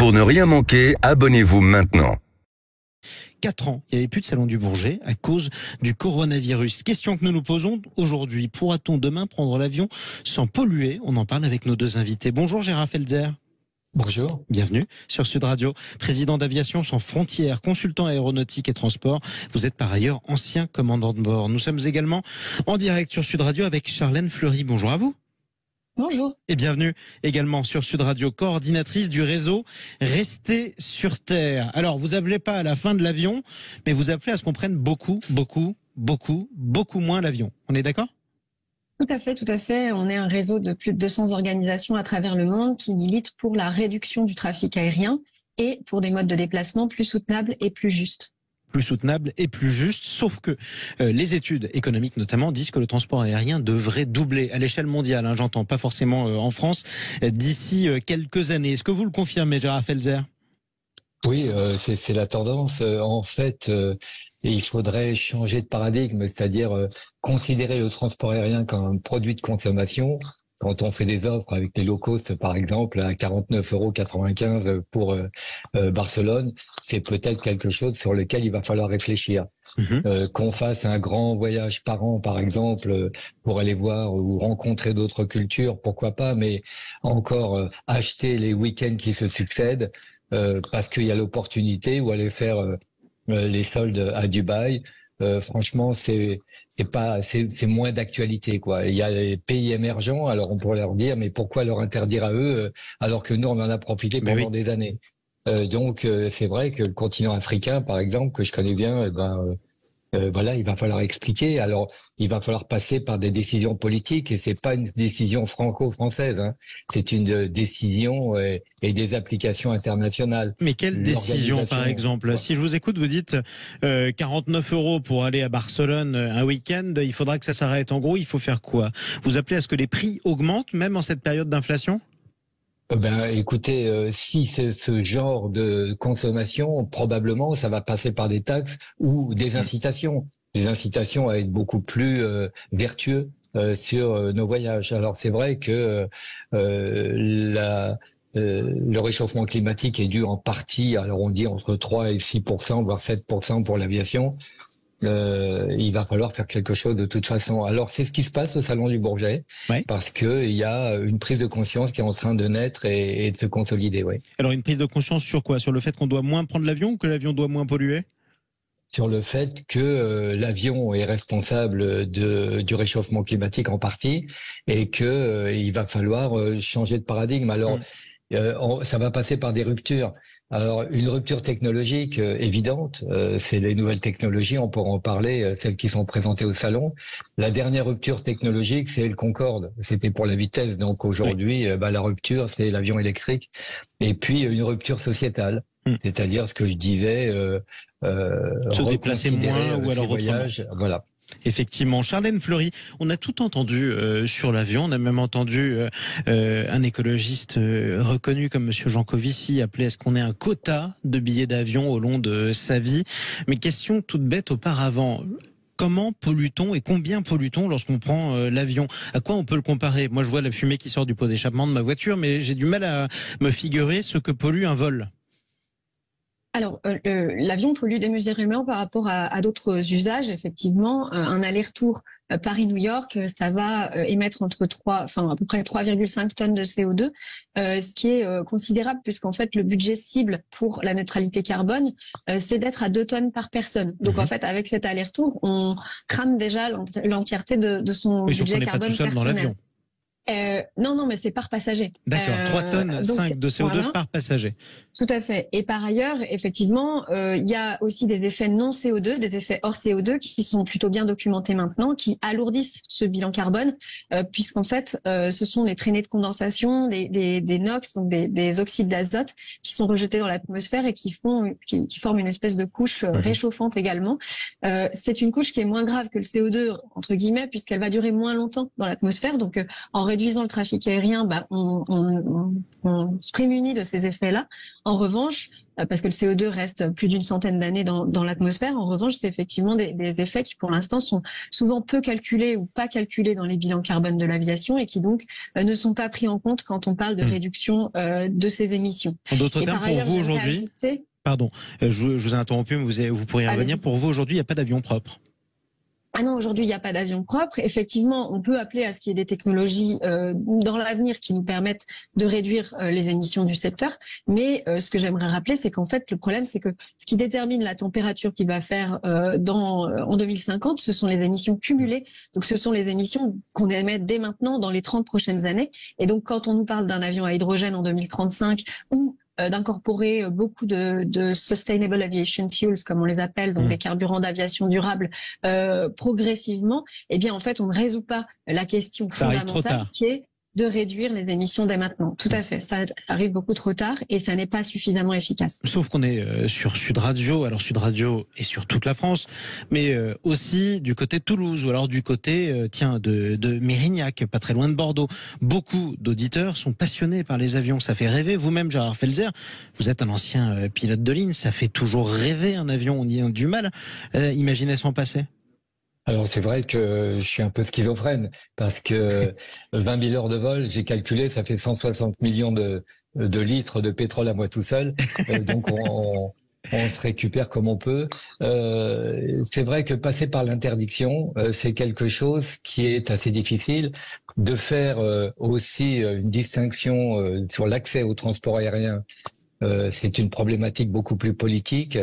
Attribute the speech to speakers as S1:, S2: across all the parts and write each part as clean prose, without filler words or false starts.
S1: Pour ne rien manquer, abonnez-vous maintenant.
S2: 4 ans, il n'y avait plus de salon du Bourget à cause du coronavirus. Question que nous nous posons aujourd'hui. Pourra-t-on demain prendre l'avion sans polluer? On en parle avec nos deux invités. Bonjour Gérard Felzer.
S3: Bonjour.
S2: Bienvenue sur Sud Radio, président d'Aviation Sans Frontières, consultant aéronautique et transport. Vous êtes par ailleurs ancien commandant de bord. Nous sommes également en direct sur Sud Radio avec Charlène Fleury. Bonjour à vous.
S4: Bonjour.
S2: Et bienvenue également sur Sud Radio, coordinatrice du réseau Restez sur Terre. Alors, vous appelez pas à la fin de l'avion, mais vous appelez à ce qu'on prenne beaucoup moins l'avion. On est d'accord ?
S4: Tout à fait. On est un réseau de plus de 200 organisations à travers le monde qui militent pour la réduction du trafic aérien et pour des modes de déplacement plus soutenables et plus justes.
S2: Plus soutenable et plus juste, sauf que les études économiques notamment disent que le transport aérien devrait doubler à l'échelle mondiale, j'entends, pas forcément en France, d'ici quelques années. Est-ce que vous le confirmez, Gérard Felzer ?
S3: Oui, c'est la tendance. En fait, il faudrait changer de paradigme, c'est-à-dire considérer le transport aérien comme un produit de consommation. Quand on fait des offres avec les low cost, par exemple, à 49,95 € pour Barcelone, c'est peut-être quelque chose sur lequel il va falloir réfléchir. Qu'on fasse un grand voyage par an, par exemple, pour aller voir ou rencontrer d'autres cultures, pourquoi pas, mais encore acheter les week-ends qui se succèdent, parce qu'il y a l'opportunité, ou aller faire les soldes à Dubaï. Franchement, c'est moins d'actualité, quoi. Il y a les pays émergents, alors on pourrait leur dire, mais pourquoi leur interdire à eux alors que nous on en a profité pendant des années. Donc c'est vrai que le continent africain, par exemple, que je connais bien, voilà, il va falloir expliquer. Alors, il va falloir passer par des décisions politiques, et c'est pas une décision franco-française, c'est une décision et des applications internationales.
S2: Mais quelle décision, par exemple? Si je vous écoute, vous dites 49 € pour aller à Barcelone un week-end, il faudra que ça s'arrête. En gros, il faut faire quoi? Vous appelez à ce que les prix augmentent, même en cette période d'inflation?
S3: Écoutez, si c'est ce genre de consommation, probablement ça va passer par des taxes ou des incitations à être beaucoup plus vertueux sur nos voyages. Alors c'est vrai que le réchauffement climatique est dû en partie, alors on dit entre 3 et 6%, voire 7% pour l'aviation. Il va falloir faire quelque chose de toute façon. Alors c'est ce qui se passe au Salon du Bourget, parce que il y a une prise de conscience qui est en train de naître et de se consolider.
S2: Alors une prise de conscience sur quoi? Sur le fait qu'on doit moins prendre l'avion ou que l'avion doit moins polluer?
S3: Sur le fait que l'avion est responsable du réchauffement climatique en partie, et que il va falloir changer de paradigme. Alors ça va passer par des ruptures. Alors, une rupture technologique évidente, c'est les nouvelles technologies, on pourra en parler, celles qui sont présentées au salon. La dernière rupture technologique, c'est le Concorde. C'était pour la vitesse. Donc aujourd'hui, la rupture, c'est l'avion électrique. Et puis, une rupture sociétale, c'est-à-dire ce que je disais,
S2: se déplacer moins ou alors
S3: voyages, voilà.
S2: Effectivement. Charlène Fleury, on a tout entendu sur l'avion, on a même entendu un écologiste reconnu comme Monsieur Jancovici appeler à ce qu'on ait un quota de billets d'avion au long de sa vie. Mais question toute bête auparavant, comment pollue-t-on et combien pollue-t-on lorsqu'on prend l'avion? À quoi on peut le comparer? Moi je vois la fumée qui sort du pot d'échappement de ma voiture, mais j'ai du mal à me figurer ce que pollue un vol.
S4: Alors, l'avion pollue démesurément par rapport à d'autres usages. Effectivement, un aller-retour Paris-New York, ça va émettre à peu près 3,5 tonnes de CO2, ce qui est considérable puisqu'en fait, le budget cible pour la neutralité carbone, c'est d'être à 2 tonnes par personne. Donc, en fait, avec cet aller-retour, on crame déjà l'entièreté de son budget carbone personnel.
S2: Dans l'avion.
S4: Non, mais c'est par passager.
S2: D'accord, 3 tonnes 5 de CO2 voilà. Par passager.
S4: Tout à fait. Et par ailleurs, effectivement, il y a aussi des effets non CO2, des effets hors CO2 qui sont plutôt bien documentés maintenant, qui alourdissent ce bilan carbone, puisqu'en fait, ce sont les traînées de condensation, des NOx, donc des oxydes d'azote, qui sont rejetés dans l'atmosphère et qui forment une espèce de couche réchauffante également. C'est une couche qui est moins grave que le CO2 entre guillemets, puisqu'elle va durer moins longtemps dans l'atmosphère. Donc, en réduisant le trafic aérien, on se prémunit de ces effets-là. En revanche, parce que le CO2 reste plus d'une centaine d'années dans l'atmosphère, en revanche, c'est effectivement des effets qui, pour l'instant, sont souvent peu calculés ou pas calculés dans les bilans carbone de l'aviation et qui donc ne sont pas pris en compte quand on parle de réduction de ces émissions.
S2: En d'autres termes, pour vous aujourd'hui, pardon, je vous ai interrompu, mais vous pourriez revenir. Pour vous aujourd'hui, il n'y a pas d'avion propre.
S4: Ah non, aujourd'hui, il n'y a pas d'avion propre. Effectivement, on peut appeler à ce qu'il y ait des technologies dans l'avenir qui nous permettent de réduire les émissions du secteur. Mais ce que j'aimerais rappeler, c'est qu'en fait, le problème, c'est que ce qui détermine la température qu'il va faire en 2050, ce sont les émissions cumulées. Donc, ce sont les émissions qu'on émet dès maintenant dans les 30 prochaines années. Et donc, quand on nous parle d'un avion à hydrogène en 2035 ou d'incorporer beaucoup de sustainable aviation fuels, comme on les appelle, donc des carburants d'aviation durable, progressivement, eh bien en fait on ne résout pas la question fondamentale qui est de réduire les émissions dès maintenant. Tout à fait. Ça arrive beaucoup trop tard et ça n'est pas suffisamment efficace.
S2: Sauf qu'on est sur Sud Radio. Alors Sud Radio est sur toute la France, mais aussi du côté de Toulouse ou alors du côté de Mérignac, pas très loin de Bordeaux. Beaucoup d'auditeurs sont passionnés par les avions. Ça fait rêver. Vous-même, Gérard Felzer, vous êtes un ancien pilote de ligne. Ça fait toujours rêver un avion. On y a du mal. Imaginez s'en passer.
S3: Alors c'est vrai que je suis un peu schizophrène parce que 20 000 heures de vol, j'ai calculé, ça fait 160 millions de litres de pétrole à moi tout seul. Donc on se récupère comme on peut. C'est vrai que passer par l'interdiction, c'est quelque chose qui est assez difficile. De faire aussi une distinction sur l'accès au transport aérien, c'est une problématique beaucoup plus politique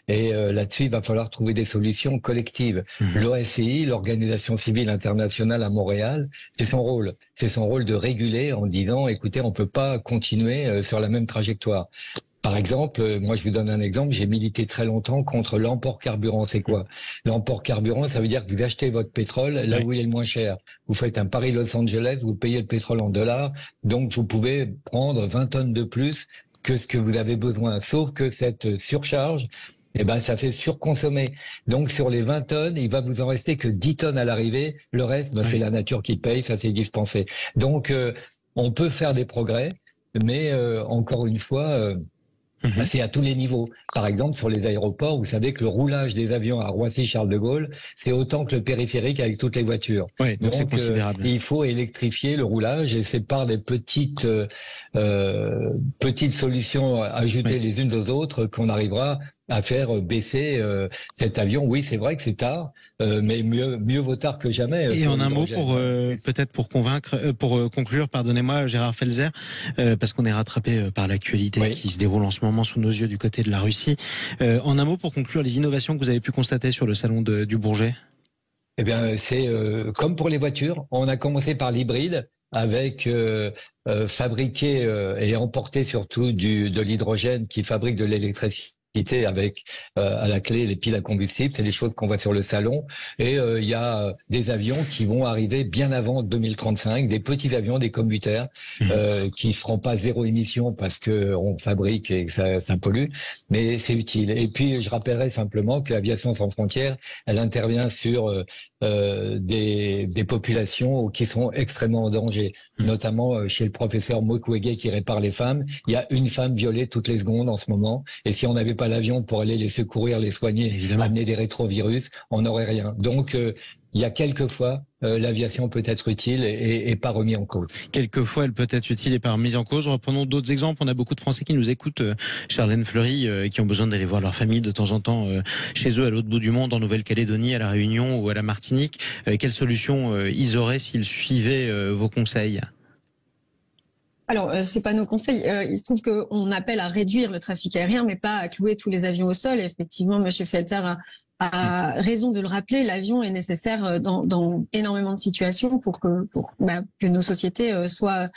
S3: et là-dessus, il va falloir trouver des solutions collectives. L'OACI, l'Organisation civile internationale à Montréal, c'est son rôle. C'est son rôle de réguler en disant, écoutez, on peut pas continuer sur la même trajectoire. Par exemple, moi je vous donne un exemple, j'ai milité très longtemps contre l'emport carburant. C'est quoi? L'emport carburant, ça veut dire que vous achetez votre pétrole là où il est le moins cher. Vous faites un Paris-Los Angeles, vous payez le pétrole en dollars, donc vous pouvez prendre 20 tonnes de plus que ce que vous avez besoin. Sauf que cette surcharge, ça fait surconsommer. Donc sur les 20 tonnes, il va vous en rester que 10 tonnes à l'arrivée. Le reste, c'est la nature qui paye, ça c'est dispensé. Donc on peut faire des progrès, mais encore une fois, c'est à tous les niveaux. Par exemple, sur les aéroports, vous savez que le roulage des avions à Roissy-Charles de Gaulle, c'est autant que le périphérique avec toutes les voitures.
S2: Oui, donc c'est considérable.
S3: Il faut électrifier le roulage et c'est par des petites solutions ajoutées les unes aux autres qu'on arrivera à faire baisser cet avion. Oui, c'est vrai que c'est tard, mais mieux vaut tard que jamais.
S2: Et en un mot, peut-être pour conclure, pardonnez-moi, Gérard Felzer, parce qu'on est rattrapé par l'actualité qui se déroule en ce moment sous nos yeux du côté de la Russie. En un mot, pour conclure, les innovations que vous avez pu constater sur le salon du Bourget.
S3: Eh bien, c'est comme pour les voitures. On a commencé par l'hybride, avec fabriquer et emporter surtout de l'hydrogène qui fabrique de l'électricité avec à la clé les piles à combustible, c'est des choses qu'on voit sur le salon. Et il y a des avions qui vont arriver bien avant 2035, des petits avions, des commuters qui feront pas zéro émission parce que on fabrique et que ça pollue, mais c'est utile. Et puis je rappellerai simplement que l'Aviation sans frontières, elle intervient sur des populations qui sont extrêmement en danger, notamment chez le professeur Mukwege qui répare les femmes. Il y a une femme violée toutes les secondes en ce moment, et si on n'avait pas l'avion pour aller les secourir, les soigner, amener des rétrovirus, on n'aurait rien. Donc il y a quelquefois l'aviation peut être utile et pas remis en cause.
S2: Quelquefois, elle peut être utile et pas remise en cause. Reprenons d'autres exemples. On a beaucoup de Français qui nous écoutent, Charlène Fleury, qui ont besoin d'aller voir leur famille de temps en temps chez eux à l'autre bout du monde, en Nouvelle-Calédonie, à la Réunion ou à la Martinique. Quelles solutions ils auraient s'ils suivaient vos conseils ?
S4: Alors, c'est pas nos conseils. Il se trouve qu'on appelle à réduire le trafic aérien, mais pas à clouer tous les avions au sol. Et effectivement, Monsieur Felzer a raison de le rappeler. L'avion est nécessaire dans énormément de situations pour que nos sociétés soient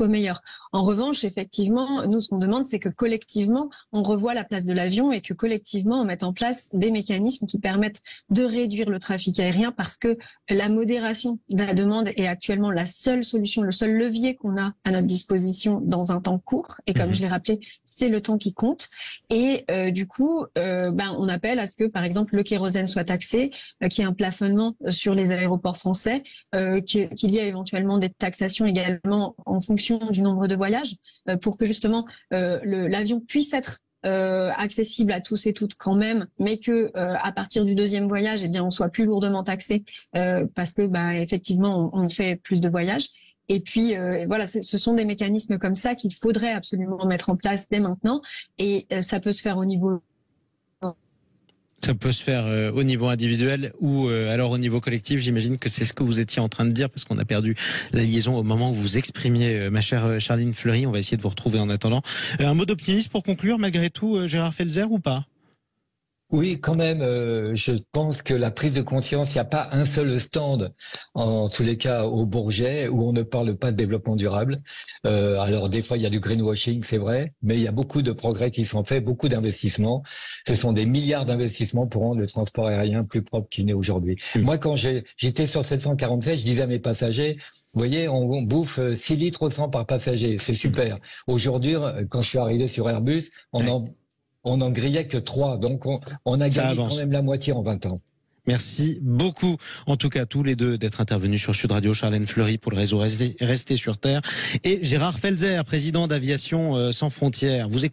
S4: meilleures. En revanche, effectivement, nous, ce qu'on demande, c'est que collectivement, on revoie la place de l'avion et que collectivement, on mette en place des mécanismes qui permettent de réduire le trafic aérien, parce que la modération de la demande est actuellement la seule solution, le seul levier qu'on a à notre disposition dans un temps court. Et comme je l'ai rappelé, c'est le temps qui compte. Et du coup, on appelle à ce que, par exemple, le kérosène soit taxé, qu'il y ait un plafonnement sur les aéroports français, qu'il y ait éventuellement des taxations également en fonction du nombre de voyages, pour que justement l'avion puisse être accessible à tous et toutes quand même, mais que à partir du deuxième voyage, eh bien, on soit plus lourdement taxé parce que, effectivement, on fait plus de voyages. Et puis voilà, ce sont des mécanismes comme ça qu'il faudrait absolument mettre en place dès maintenant. Et ça peut se faire au niveau.
S2: Ça peut se faire au niveau individuel ou alors au niveau collectif. J'imagine que c'est ce que vous étiez en train de dire parce qu'on a perdu la liaison au moment où vous exprimiez, ma chère Charline Fleury. On va essayer de vous retrouver en attendant. Un mot d'optimisme pour conclure, malgré tout, Gérard Felzer, ou pas?
S3: Oui, quand même, je pense que la prise de conscience, il n'y a pas un seul stand, en tous les cas au Bourget, où on ne parle pas de développement durable. Alors des fois, il y a du greenwashing, c'est vrai, mais il y a beaucoup de progrès qui sont faits, beaucoup d'investissements. Ce sont des milliards d'investissements pour rendre le transport aérien plus propre qu'il n'est aujourd'hui. Moi, quand j'étais sur 747, je disais à mes passagers, vous voyez, on bouffe 6 litres au 100 par passager, c'est super. Aujourd'hui, quand je suis arrivé sur Airbus, on en grillait que 3, donc on a gagné quand même la moitié en 20 ans.
S2: Merci beaucoup, en tout cas tous les deux, d'être intervenus sur Sud Radio. Charline Fleury pour le réseau Restez sur Terre et Gérard Felzer, président d'Aviation sans frontières. Vous